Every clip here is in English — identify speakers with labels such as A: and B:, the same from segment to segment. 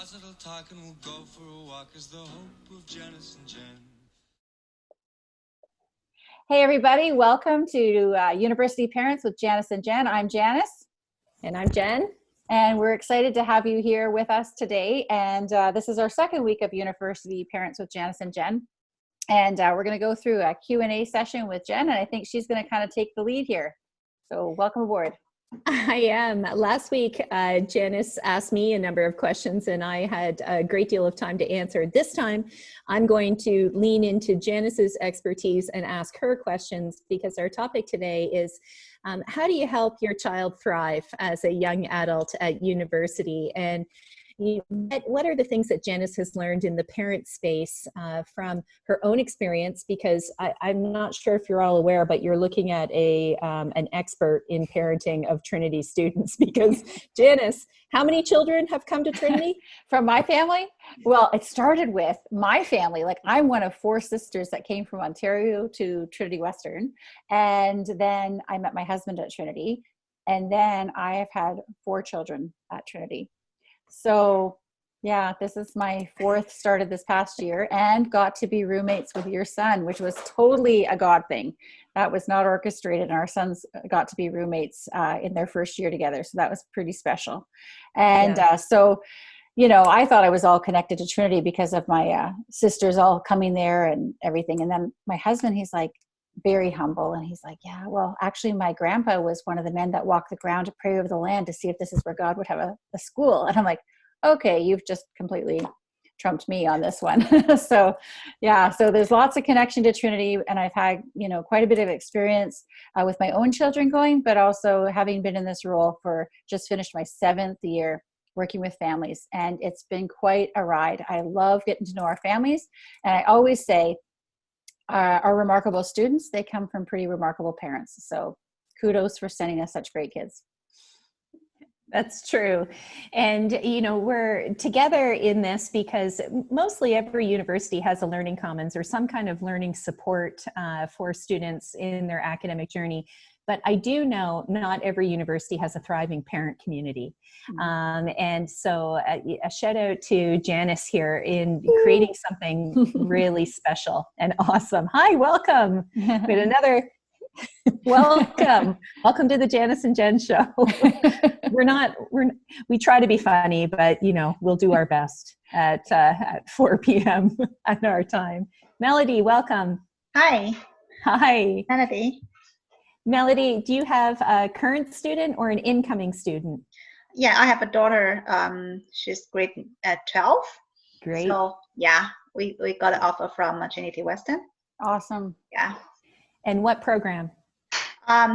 A: Pause, it'll talk, and we'll go for a walk as the hope of Janice and Jen.
B: Hey everybody, welcome to University Parents with Janice and Jen. I'm Janice.
C: And I'm Jen.
B: And we're excited to have you here with us today. And this is our second week of University Parents with Janice and Jen. And we're going to go through a Q&A session with Jen, and I think she's going to kind of take the lead here. So welcome aboard.
C: I am. Last week, Janice asked me a number of questions and I had a great deal of time to answer. This time, I'm going to lean into Janice's expertise and ask her questions because our topic today is how do you help your child thrive as a young adult at university? And what are the things that Janice has learned in the parent space from her own experience? Because I'm not sure if you're all aware, but you're looking at an expert in parenting of Trinity students. Because Janice, how many children have come to Trinity?
B: From my family? Well, it started with my family. Like, I'm one of four sisters that came from Ontario to Trinity Western. And then I met my husband at Trinity. And then I have had four children at Trinity. So yeah, this is my fourth, started this past year, and got to be roommates with your son, which was totally a God thing. That was not orchestrated, and our sons got to be roommates in their first year together. So that was pretty special. And so, you know, I thought I was all connected to Trinity because of my sisters all coming there and everything. And then my husband, he's like, very humble. And he's like, yeah, well, actually my grandpa was one of the men that walked the ground to pray over the land to see if this is where God would have a school. And I'm like, okay, you've just completely trumped me on this one. So yeah, so there's lots of connection to Trinity, and I've had, you know, quite a bit of experience with my own children going, but also having been in this role for just finished my 7th year working with families. And it's been quite a ride. I love getting to know our families. And I always say, our remarkable students, they come from pretty remarkable parents. So kudos for sending us such great kids.
C: That's true. And, you know, we're together in this because mostly every university has a learning commons or some kind of learning support for students in their academic journey. But I do know not every university has a thriving parent community. And so a shout out to Janice here in creating something really special and awesome. Hi, welcome. With another welcome to the Janice and Jen show. We try to be funny, but you know, we'll do our best at 4 p.m. at our time. Melody, welcome.
D: Hi.
C: Melody, do you have a current student or an incoming student?
D: Yeah, I have a daughter. She's grade at 12.
C: Great.
D: So yeah, we got an offer from Trinity Western.
B: Awesome.
D: Yeah.
C: And what program?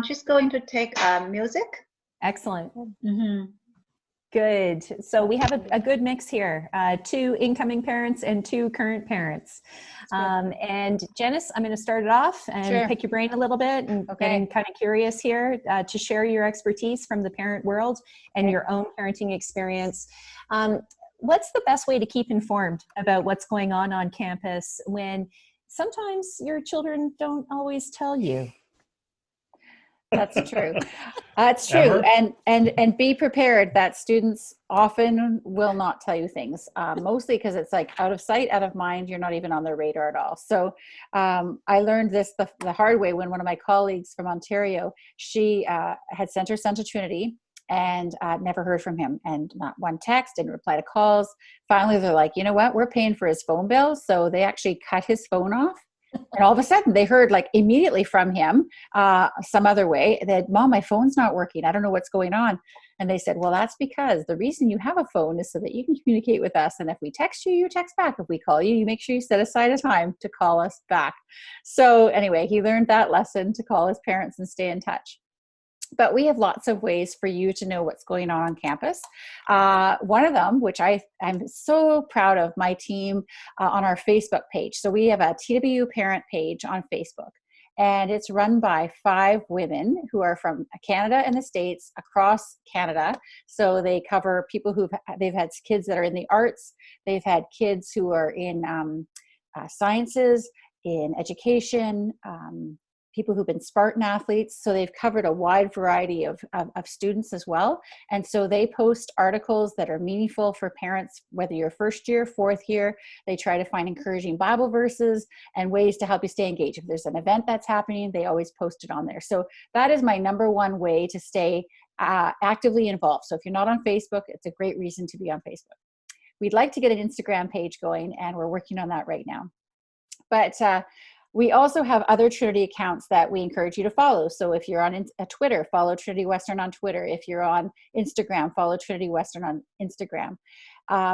D: She's going to take music.
C: Excellent.
D: Mm-hmm.
C: Good. So we have a good mix here, 2 incoming parents and 2 current parents. And Janice, I'm going to start it off and pick your brain a little bit and getting kind of curious here to share your expertise from the parent world and your own parenting experience. What's the best way to keep informed about what's going on campus when sometimes your children don't always tell you?
B: That's true. That's true. And be prepared that students often will not tell you things, mostly because it's like out of sight, out of mind. You're not even on their radar at all. So I learned this the hard way when one of my colleagues from Ontario, she had sent her son to Trinity and never heard from him, and not one text, didn't reply to calls. Finally, they're like, you know what? We're paying for his phone bill. So they actually cut his phone off. And all of a sudden they heard like immediately from him some other way that, Mom, my phone's not working. I don't know what's going on. And they said, well, that's because the reason you have a phone is so that you can communicate with us. And if we text you, you text back. If we call you, you make sure you set aside a time to call us back. So anyway, he learned that lesson to call his parents and stay in touch. But we have lots of ways for you to know what's going on campus. One of them, which I'm so proud of my team on our Facebook page. So we have a TW parent page on Facebook, and it's run by 5 women who are from Canada and the States, across Canada. So they cover people they've had kids that are in the arts. They've had kids who are in sciences, in education, people who've been Spartan athletes. So they've covered a wide variety of students as well. And so they post articles that are meaningful for parents, whether you're first year, fourth year. They try to find encouraging Bible verses and ways to help you stay engaged. If there's an event that's happening, they always post it on there. So that is my number one way to stay actively involved. So if you're not on Facebook, it's a great reason to be on Facebook. We'd like to get an Instagram page going, and we're working on that right now. But we also have other Trinity accounts that we encourage you to follow. So if you're on Twitter, follow Trinity Western on Twitter. If you're on Instagram, follow Trinity Western on Instagram.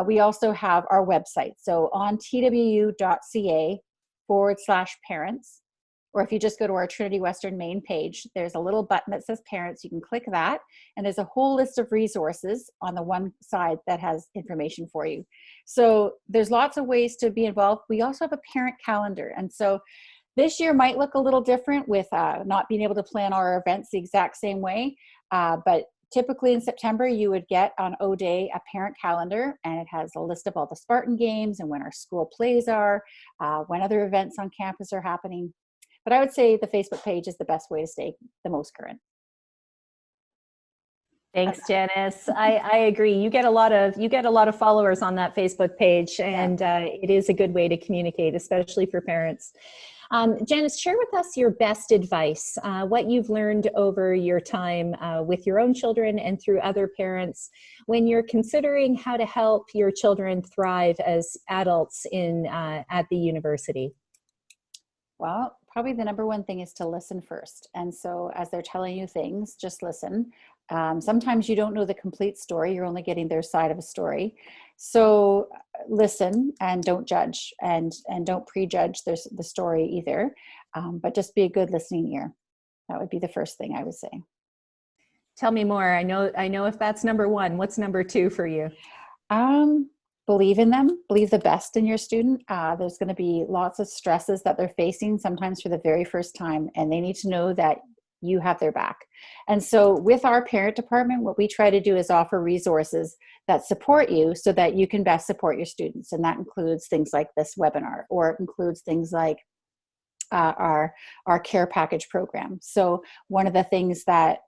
B: We also have our website. So on twu.ca/parents, or if you just go to our Trinity Western main page, there's a little button that says parents. You can click that, and there's a whole list of resources on the one side that has information for you. So there's lots of ways to be involved. We also have a parent calendar. And so this year might look a little different with not being able to plan our events the exact same way. But typically in September, you would get on O-Day a parent calendar, and it has a list of all the Spartan games and when our school plays are, when other events on campus are happening. But I would say the Facebook page is the best way to stay the most current.
C: Thanks, Janice. I agree. You get a lot of followers on that Facebook page, and it is a good way to communicate, especially for parents. Janice, share with us your best advice, what you've learned over your time with your own children and through other parents when you're considering how to help your children thrive as adults at the university.
B: Well, probably the number one thing is to listen first. And so as they're telling you things, just listen. Sometimes you don't know the complete story. You're only getting their side of a story. So listen and don't judge, and don't prejudge the story either. But just be a good listening ear. That would be the first thing I would say.
C: Tell me more. I know if that's number one, what's number two for you?
B: Believe in them, believe the best in your student. There's going to be lots of stresses that they're facing, sometimes for the very first time, and they need to know that you have their back. And so with our parent department, what we try to do is offer resources that support you so that you can best support your students. And that includes things like this webinar, or it includes things like our care package program. So one of the things that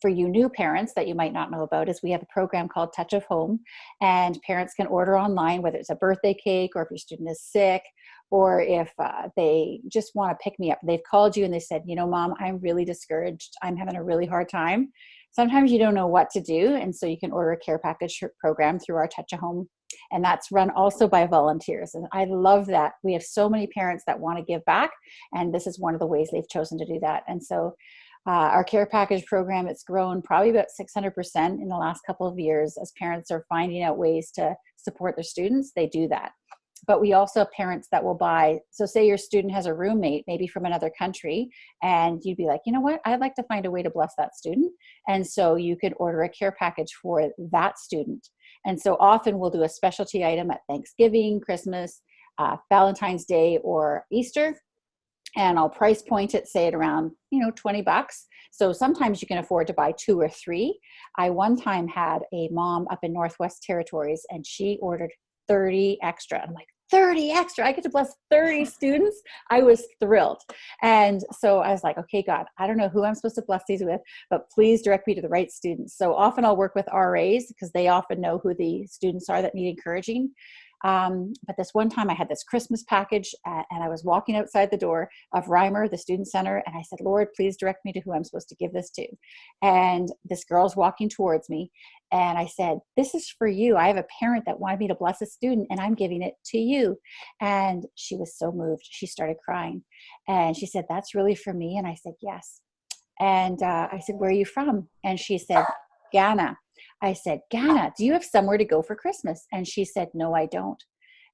B: for you new parents that you might not know about is we have a program called Touch of Home, and parents can order online, whether it's a birthday cake, or if your student is sick, or if they just want to pick me up. They've called you and they said, you know, Mom, I'm really discouraged. I'm having a really hard time. Sometimes you don't know what to do. And so you can order a care package program through our Touch of Home. And that's run also by volunteers. And I love that. We have so many parents that want to give back. And this is one of the ways they've chosen to do that. And so our care package program, it's grown probably about 600% in the last couple of years. As parents are finding out ways to support their students, they do that. But we also have parents that will buy, so say your student has a roommate, maybe from another country, and you'd be like, you know what, I'd like to find a way to bless that student. And so you could order a care package for that student. And so often we'll do a specialty item at Thanksgiving, Christmas, Valentine's Day, or Easter. And I'll price point it, say at around, $20. So sometimes you can afford to buy 2 or 3. I one time had a mom up in Northwest Territories, and she ordered 30 extra. I'm like, 30 extra? I get to bless 30 students? I was thrilled. And so I was like, okay, God, I don't know who I'm supposed to bless these with, but please direct me to the right students. So often I'll work with RAs because they often know who the students are that need encouraging. But this one time I had this Christmas package, and I was walking outside the door of Reimer, the student center, and I said, Lord, please direct me to who I'm supposed to give this to. And this girl's walking towards me, and I said, this is for you. I have a parent that wanted me to bless a student, and I'm giving it to you. And she was so moved. She started crying, and she said, that's really for me. And I said, yes. And I said, where are you from? And she said, Ghana. I said, Ghana, do you have somewhere to go for Christmas? And she said, no, I don't.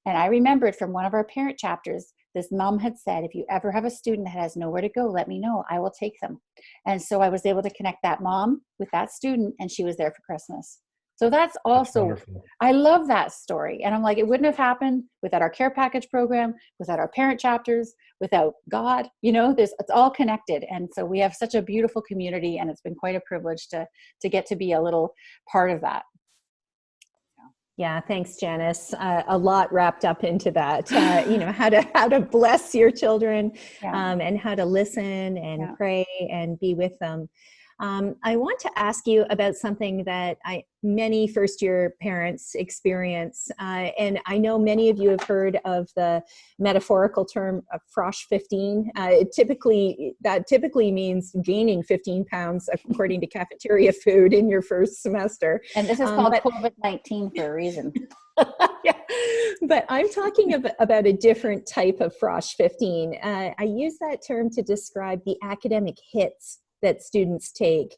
B: And I remembered from one of our parent chapters, this mom had said, if you ever have a student that has nowhere to go, let me know. I will take them. And so I was able to connect that mom with that student, and she was there for Christmas. So that's also, I love that story. And I'm like, it wouldn't have happened without our care package program, without our parent chapters, without God, it's all connected. And so we have such a beautiful community, and it's been quite a privilege to get to be a little part of that.
C: Yeah, thanks, Janice. A lot wrapped up into that. How to bless your children,
B: Yeah.
C: and how to listen and
B: Yeah.
C: pray and be with them. I want to ask you about something that many first-year parents experience, and I know many of you have heard of the metaphorical term of frosh 15. That typically means gaining 15 pounds according to cafeteria food in your first semester.
B: And this is called COVID-19 for a reason.
C: Yeah. But I'm talking about a different type of frosh 15. I use that term to describe the academic hits that students take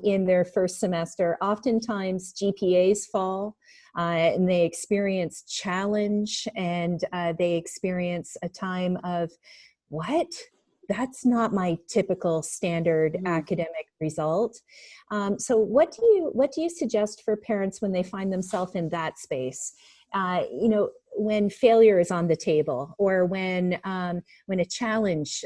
C: in their first semester. Oftentimes GPAs fall, and they experience challenge, and they experience a time of, what? That's not my typical standard academic result. So what do you suggest for parents when they find themselves in that space? When failure is on the table, or when a challenge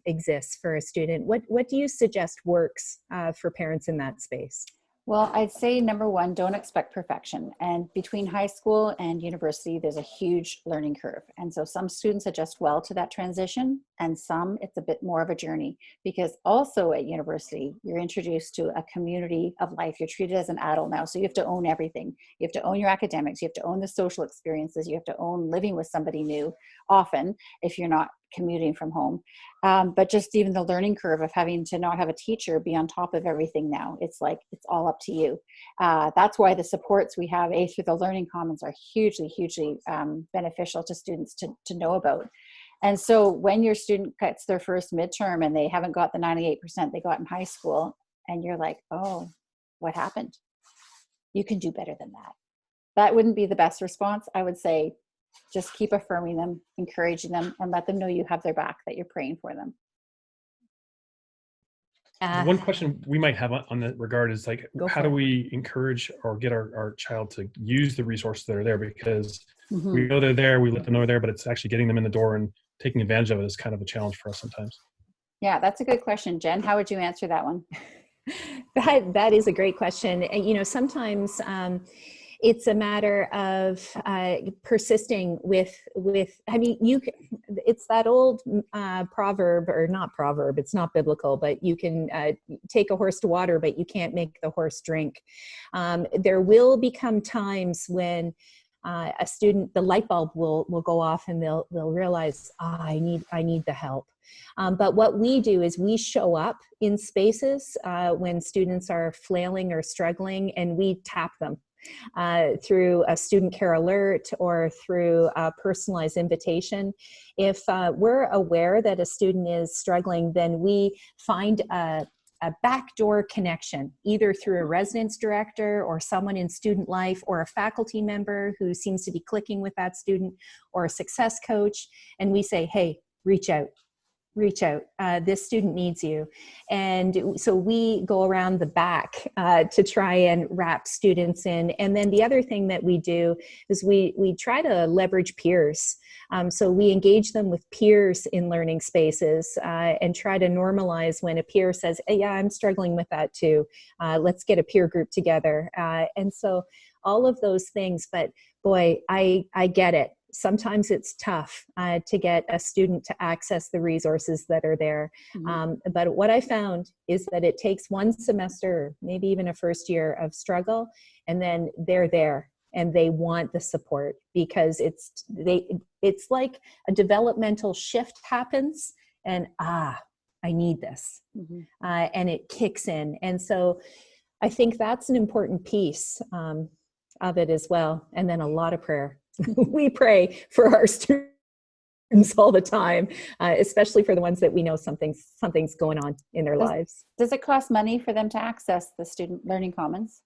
C: exists for a student, what do you suggest works for parents in that space?
B: Well, I'd say number one, don't expect perfection. And between high school and university, there's a huge learning curve. And so some students adjust well to that transition, and some it's a bit more of a journey, because also at university, you're introduced to a community of life. You're treated as an adult now. So you have to own everything. You have to own your academics. You have to own the social experiences. You have to own living with somebody new often if you're not commuting from home. But just even the learning curve of having to not have a teacher be on top of everything now, it's like, it's all up to you. That's why the supports we have through the Learning Commons are hugely beneficial to students to know about. And so when your student gets their first midterm and they haven't got the 98% they got in high school, and you're like, oh, what happened? You can do better than that. That wouldn't be the best response. I would say, just keep affirming them, encouraging them, and let them know you have their back, that you're praying for them.
E: One question we might have on that regard is like, how do we encourage or get our child to use the resources that are there? Because we know they're there, we let them know they're there, but it's actually getting them in the door and taking advantage of it is kind of a challenge for us sometimes. Yeah,
B: that's a good question. Jen, how would you answer that one?
C: That is a great question. And, sometimes it's a matter of persisting with. It's that old proverb, or not proverb. It's not biblical, but you can take a horse to water, but you can't make the horse drink. There will become times when a student, the light bulb will go off, and they'll realize, I need the help. But what we do is we show up in spaces when students are flailing or struggling, and we tap them through a student care alert or through a personalized invitation. If we're aware that a student is struggling, then we find a backdoor connection, either through a residence director or someone in student life, or a faculty member who seems to be clicking with that student, or a success coach. And we say, hey, reach out. This student needs you. And so we go around the back to try and wrap students in. And then the other thing that we do is we try to leverage peers. So we engage them with peers in learning spaces and try to normalize when a peer says, hey, yeah, I'm struggling with that too. Let's get a peer group together. And so all of those things, but boy, I get it. Sometimes it's tough to get a student to access the resources that are there. But what I found is that it takes one semester, maybe even a first year of struggle, and then they're there and they want the support, because it's like a developmental shift happens, and I need this, and it kicks in. And so I think that's an important piece of it as well. And then a lot of prayer. We pray for our students all the time, especially for the ones that we know something's going on in their lives.
B: Does it cost money for them to access the Student Learning Commons?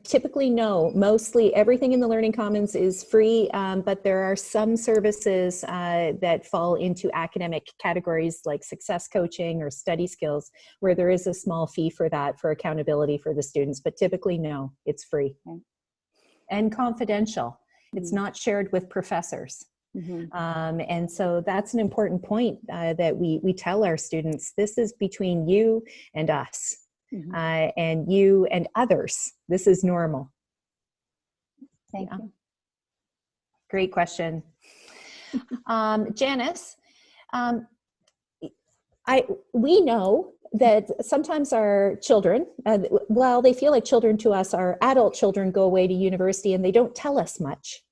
C: Typically, no. Mostly everything in the Learning Commons is free, but there are some services that fall into academic categories like success coaching or study skills, where there is a small fee for that, for accountability for the students. But typically, no, it's free. Okay. And confidential. It's not shared with professors. And so that's an important point that we tell our students. This is between you and us, and you and others. This is normal.
B: Thank you.
C: Great question. Janice, we know that sometimes our children, while they feel like children to us, our adult children go away to university and they don't tell us much.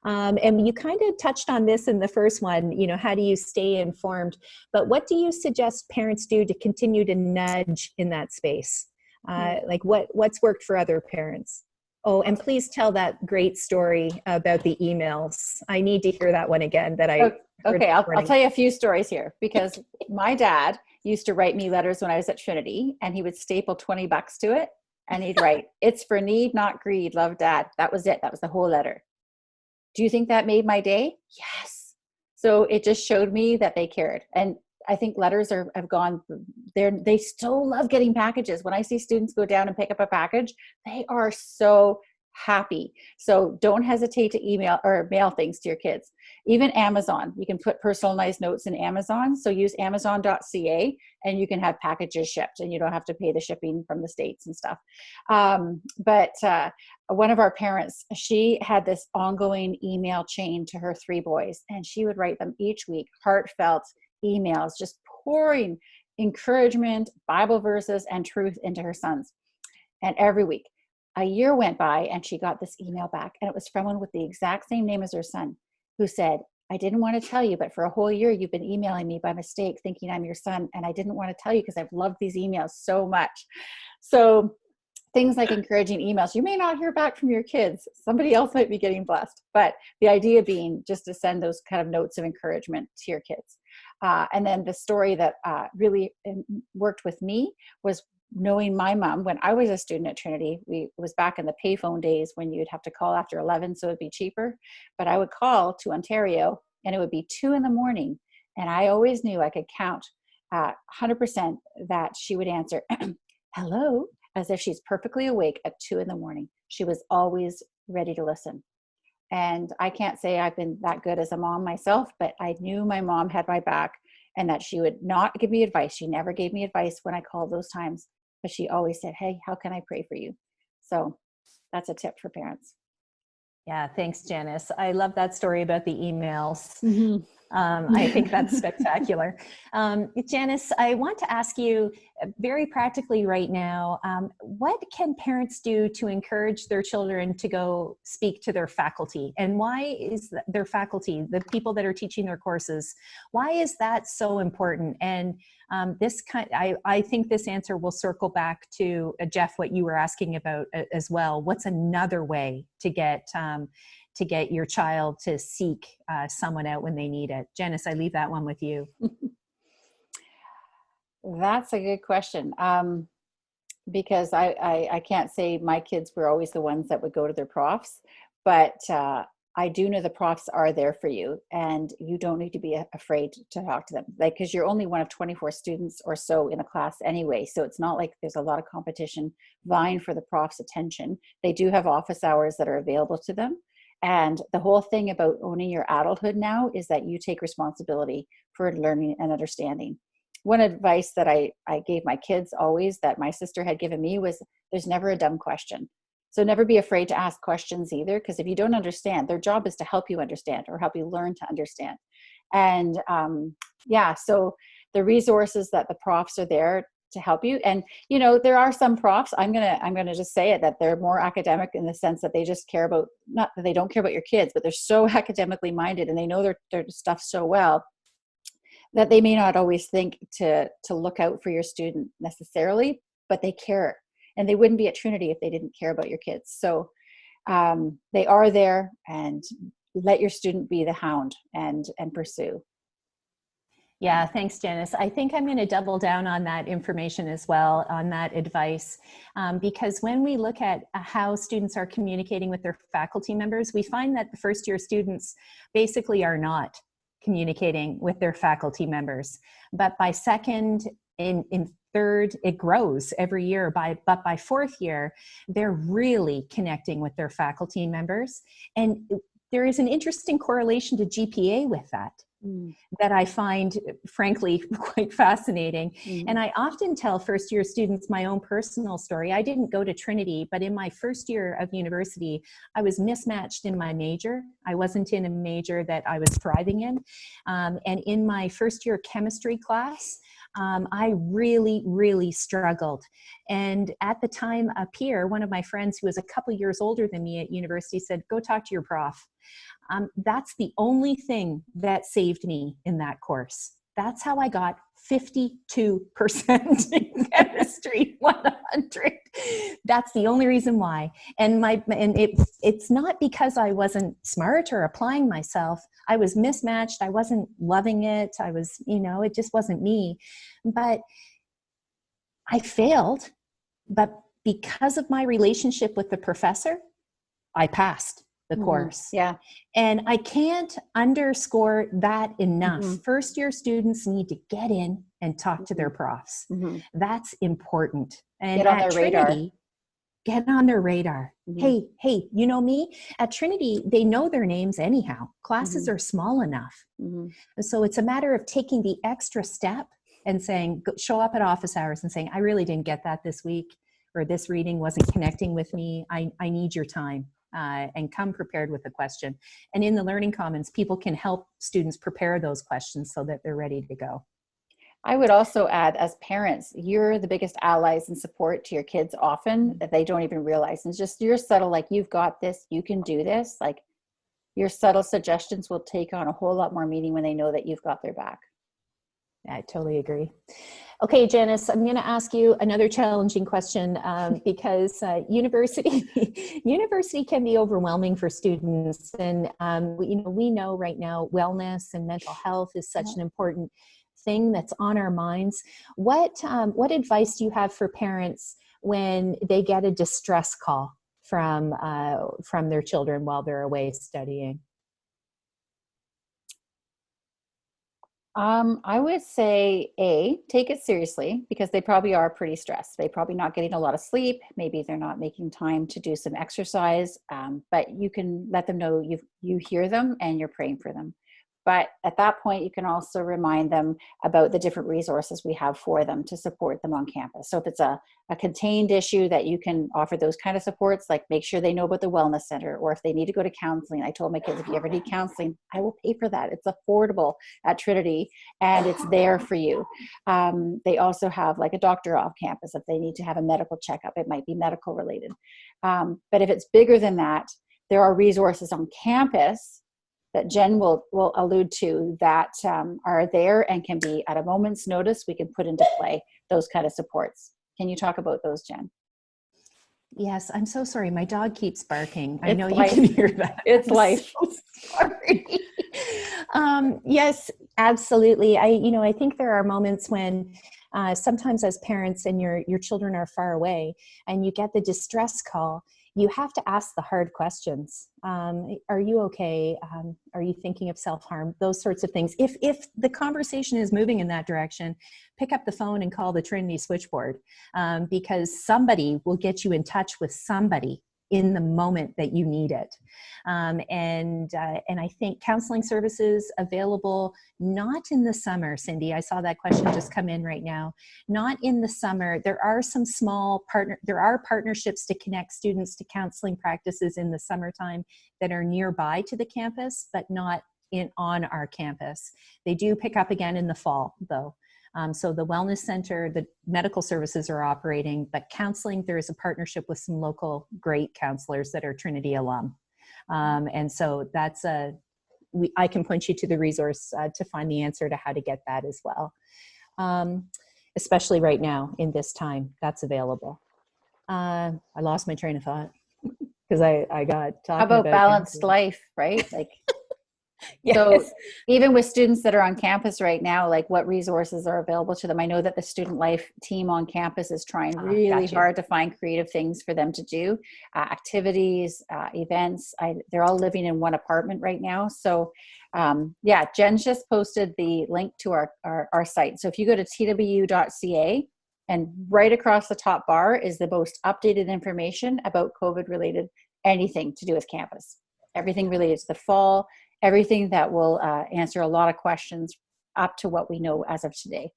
C: And you kind of touched on this in the first one, how do you stay informed? But what do you suggest parents do to continue to nudge in that space? Like what's worked for other parents? Oh, and please tell that great story about the emails. I need to hear that one again that I heard.
B: Okay, I'll tell you a few stories here, because my dad used to write me letters when I was at Trinity, and he would staple $20 to it, and he'd write, "It's for need, not greed. Love, Dad." That was it. That was the whole letter. Do you think that made my day? Yes. So it just showed me that they cared. And I think letters have gone there. They still love getting packages. When I see students go down and pick up a package, they are so happy. So don't hesitate to email or mail things to your kids. Even Amazon, you can put personalized notes in Amazon. So use amazon.ca and you can have packages shipped and you don't have to pay the shipping from the States and stuff. But one of our parents, she had this ongoing email chain to her 3 boys, and she would write them each week, heartfelt emails, just pouring encouragement, Bible verses, and truth into her sons. And every week, a year went by and she got this email back, and it was from one with the exact same name as her son, who said, "I didn't want to tell you, but for a whole year you've been emailing me by mistake thinking I'm your son, and I didn't want to tell you because I've loved these emails so much." So things like encouraging emails, you may not hear back from your kids. Somebody else might be getting blessed. But the idea being just to send those kind of notes of encouragement to your kids. And then the story that really worked with me was knowing my mom. When I was a student at Trinity, it was back in the payphone days when you'd have to call after 11, so it'd be cheaper. But I would call to Ontario and it would be 2 a.m. And I always knew I could count 100% that she would answer, "Hello," as if she's perfectly awake at 2 a.m. She was always ready to listen. And I can't say I've been that good as a mom myself, but I knew my mom had my back and that she would not give me advice. She never gave me advice when I called those times, but she always said, "Hey, how can I pray for you?" So that's a tip for parents.
C: Yeah, thanks, Janice. I love that story about the emails.
B: Mm-hmm.
C: I think that's spectacular. Janice, I want to ask you very practically right now, what can parents do to encourage their children to go speak to their faculty? And why is their faculty, the people that are teaching their courses, why is that so important? And I think this answer will circle back to, Jeff, what you were asking about as well. What's another way to get your child to seek someone out when they need it? Janice, I leave that one with you.
B: That's a good question. Because I can't say my kids were always the ones that would go to their profs, but I do know the profs are there for you, and you don't need to be afraid to talk to them. Like, because you're only one of 24 students or so in a class anyway, so it's not like there's a lot of competition vying for the prof's attention. They do have office hours that are available to them. And the whole thing about owning your adulthood now is that you take responsibility for learning and understanding. One advice that I gave my kids always, that my sister had given me, was there's never a dumb question. So never be afraid to ask questions either, because if you don't understand, their job is to help you understand or help you learn to understand. And so the resources that the profs are there to help you. And, there are some profs, I'm gonna just say it, that they're more academic in the sense that they just care about, not that they don't care about your kids, but they're so academically minded and they know their stuff so well that they may not always think to look out for your student necessarily, but they care. And they wouldn't be at Trinity if they didn't care about your kids. So they are there, and let your student be the hound and pursue.
C: Yeah, thanks, Janice. I think I'm going to double down on that information as well, on that advice, because when we look at how students are communicating with their faculty members, we find that the first-year students basically are not communicating with their faculty members. But by second, in third, it grows every year. But by fourth year, they're really connecting with their faculty members. And there is an interesting correlation to GPA with that. that I find, frankly, quite fascinating. And I often tell first-year students my own personal story. I didn't go to Trinity, but in my first year of university, I was mismatched in my major. I wasn't in a major that I was thriving in. And in my first year chemistry class, I really, really struggled. And at the time, a peer, one of my friends who was a couple years older than me at university, said, go talk to your prof. That's the only thing that saved me in that course. That's how I got 52% in chemistry, 100. That's the only reason why. And it's not because I wasn't smart or applying myself. I was mismatched. I wasn't loving it. I was, it just wasn't me. But I failed. But because of my relationship with the professor, I passed the course.
B: Yeah.
C: And I can't underscore that enough. First year students need to get in and talk to their profs. That's important. And
B: get on
C: at
B: their radar.
C: Trinity, get on their radar. Hey, you know me? At Trinity, they know their names anyhow. Classes are small enough. And so it's a matter of taking the extra step and saying, show up at office hours and saying, I really didn't get that this week, or this reading wasn't connecting with me. I need your time. And come prepared with a question. And in the Learning Commons, people can help students prepare those questions so that they're ready to go.
B: I would also add, as parents, you're the biggest allies and support to your kids often that they don't even realize. And it's just your subtle, like, you've got this, you can do this. Like, your subtle suggestions will take on a whole lot more meaning when they know that you've got their back.
C: I totally agree. Okay, Janice, I'm going to ask you another challenging question because university can be overwhelming for students. And, we know right now wellness and mental health is such an important thing that's on our minds. What advice do you have for parents when they get a distress call from their children while they're away studying?
B: I would say take it seriously, because they probably are pretty stressed. They probably not getting a lot of sleep. Maybe they're not making time to do some exercise, but you can let them know you hear them and you're praying for them. But at that point, you can also remind them about the different resources we have for them to support them on campus. So if it's a contained issue, that you can offer those kind of supports, like make sure they know about the wellness center, or if they need to go to counseling. I told my kids, if you ever need counseling, I will pay for that. It's affordable at Trinity and it's there for you. They also have like a doctor off campus if they need to have a medical checkup. It might be medical related. But if it's bigger than that, there are resources on campus that Jen will allude to that are there and can be at a moment's notice. We can put into play those kind of supports. Can you talk about those, Jen?
C: Yes, I'm so sorry. My dog keeps barking. I
B: It's
C: know
B: life.
C: You can hear that.
B: It's life.
C: So sorry. Yes, absolutely. I think there are moments when sometimes as parents and your children are far away and you get the distress call, you have to ask the hard questions. Are you okay? Are you thinking of self-harm? Those sorts of things. If the conversation is moving in that direction, pick up the phone and call the Trinity switchboard, because somebody will get you in touch with somebody in the moment that you need it. And I think counseling services available, not in the summer, Cindy. I saw that question just come in right now. Not in the summer. There are some small partnerships to connect students to counseling practices in the summertime that are nearby to the campus, but not on our campus. They do pick up again in the fall, though. So the wellness center, the medical services are operating, but counseling, there is a partnership with some local great counselors that are Trinity alum. And so that's I can point you to the resource to find the answer to how to get that as well. Especially right now in this time, that's available. I lost my train of thought because I got talking
B: How about balanced
C: counseling.
B: life, right? Like,
C: Yes.
B: So even with students that are on campus right now, like what resources are available to them? I know that the student life team on campus is trying really hard to find creative things for them to do, activities, events. They're all living in one apartment right now. So yeah, Jen's just posted the link to our site. So if you go to twu.ca, and right across the top bar is the most updated information about COVID related anything to do with campus. Everything related to the fall, everything that will answer a lot of questions up to what we know as of today.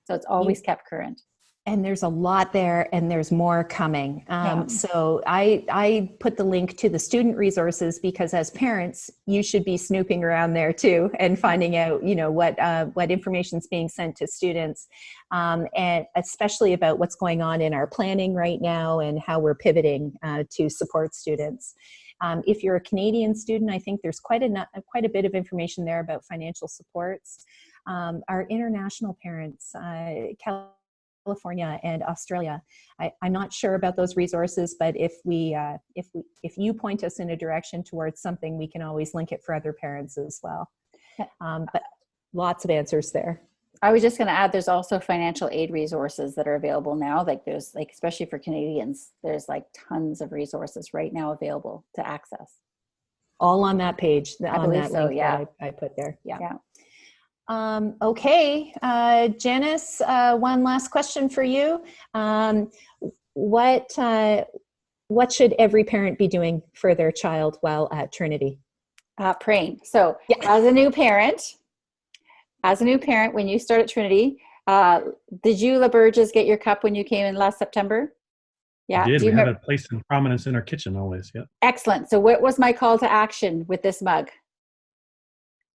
B: So it's always kept current.
C: And there's a lot there, and there's more coming. So I put the link to the student resources because as parents, you should be snooping around there too and finding out, what information is being sent to students, and especially about what's going on in our planning right now and how we're pivoting to support students. If you're a Canadian student, I think there's quite a bit of information there about financial supports. Our international parents, California and Australia. I'm not sure about those resources, but if you point us in a direction towards something, we can always link it for other parents as well. But lots of answers there.
B: I was just going to add, there's also financial aid resources that are available now. Like there's especially for Canadians, there's tons of resources right now available to access.
C: All on that page,
B: on that link
C: that I put there.
B: Yeah.
C: Okay, Janice, one last question for you. What should every parent be doing for their child while at Trinity?
B: Praying. So as a new parent, when you start at Trinity, did you, LaBurges, get your cup when you came in last September? Yeah.
E: We have a place in prominence in our kitchen always. Yeah.
B: Excellent. So what was my call to action with this mug?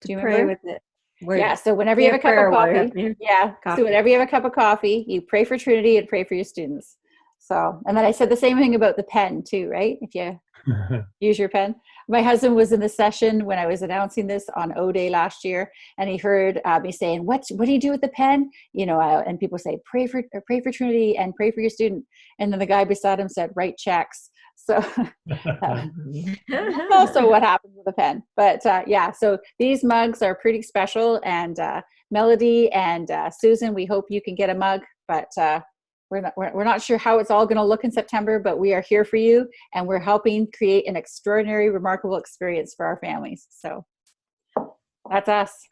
B: Do you remember?
F: Pray with it.
B: So whenever you have a cup of coffee, so whenever you have a cup of coffee, you pray for Trinity and pray for your students. So, and then I said the same thing about the pen too, right? If you use your pen. My husband was in the session when I was announcing this on O Day last year, and he heard me saying, "What do you do with the pen?" And people say, "Pray for Trinity and pray for your student." And then the guy beside him said, "Write checks." So also what happens with a pen. But so these mugs are pretty special. And Melody and Susan, we hope you can get a mug. But we're not sure how it's all going to look in September, but we are here for you. And we're helping create an extraordinary, remarkable experience for our families. So that's us.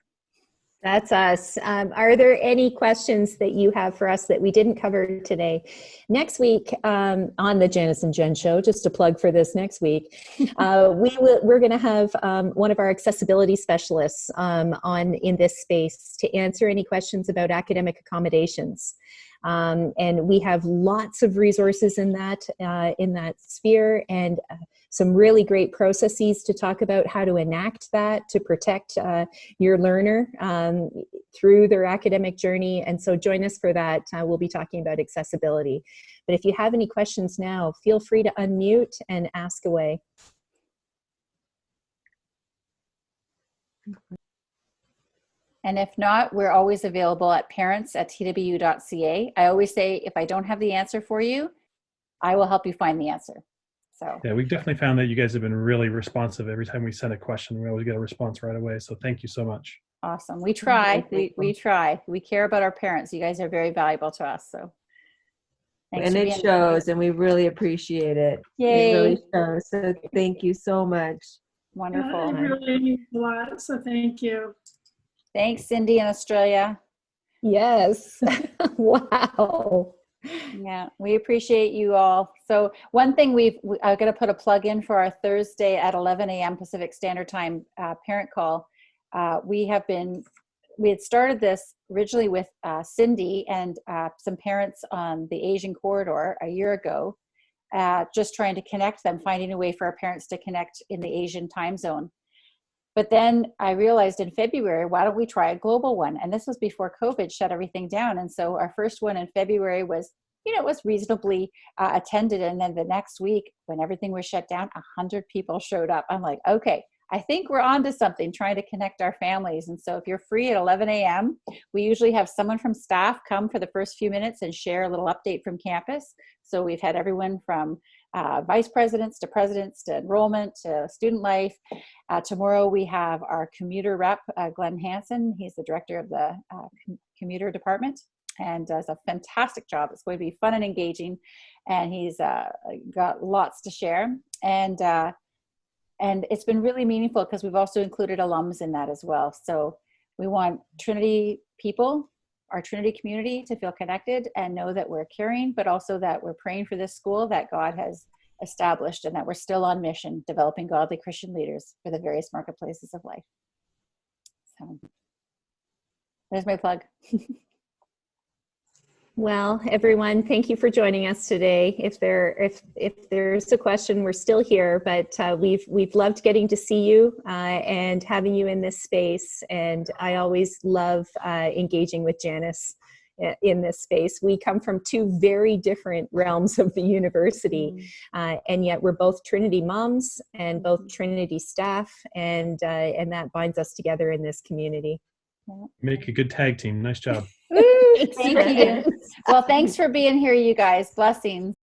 C: That's us. Are there any questions that you have for us that we didn't cover today? Next week on the Janice and Jen Show, just a plug for this next week, we're going to have one of our accessibility specialists in this space to answer any questions about academic accommodations. And we have lots of resources in that sphere, and some really great processes to talk about how to enact that to protect your learner through their academic journey. And so join us for that. We'll be talking about accessibility. But if you have any questions now, feel free to unmute and ask away.
B: And if not, we're always available at parents@twu.ca. I always say, if I don't have the answer for you, I will help you find the answer. So
E: yeah, we've definitely found that you guys have been really responsive. Every time we send a question, we always get a response right away. So thank you so much.
B: Awesome. We try. We try. We care about our parents. You guys are very valuable to us. So thanks.
F: And it shows, and we really appreciate it.
B: Yay.
F: It really shows. So thank you so much.
B: Wonderful.
G: It really means a lot. So thank you.
B: Thanks, Cindy in Australia.
C: Yes. Wow.
B: Yeah, we appreciate you all. So one thing I'm going to put a plug in for our Thursday at 11 a.m. Pacific Standard Time parent call. We had started this originally with Cindy and some parents on the Asian corridor a year ago, just trying to connect them, finding a way for our parents to connect in the Asian time zone. But then I realized in February, why don't we try a global one? And this was before COVID shut everything down. And so our first one in February was, it was reasonably attended. And then the next week, when everything was shut down, 100 people showed up. I'm like, okay, I think we're on to something, trying to connect our families. And so if you're free at 11 a.m., we usually have someone from staff come for the first few minutes and share a little update from campus. So we've had everyone from vice presidents to presidents to enrollment to student life. Tomorrow we have our commuter rep, Glenn Hansen. He's the director of the commuter department and does a fantastic job. It's going to be fun and engaging, and he's got lots to share. And it's been really meaningful because we've also included alums in that as well. So we want Trinity people, our Trinity community, to feel connected and know that we're caring, but also that we're praying for this school, that God has established, and that we're still on mission, developing godly Christian leaders for the various marketplaces of life. So there's my plug.
C: Well, everyone, thank you for joining us today. If there's a question, we're still here, but we've loved getting to see you and having you in this space. And I always love engaging with Janice in this space. We come from two very different realms of the university, and yet we're both Trinity moms and both Trinity staff, and that binds us together in this community.
E: Make a good tag team. Nice job.
B: Thank you. Well, thanks for being here, you guys. Blessings.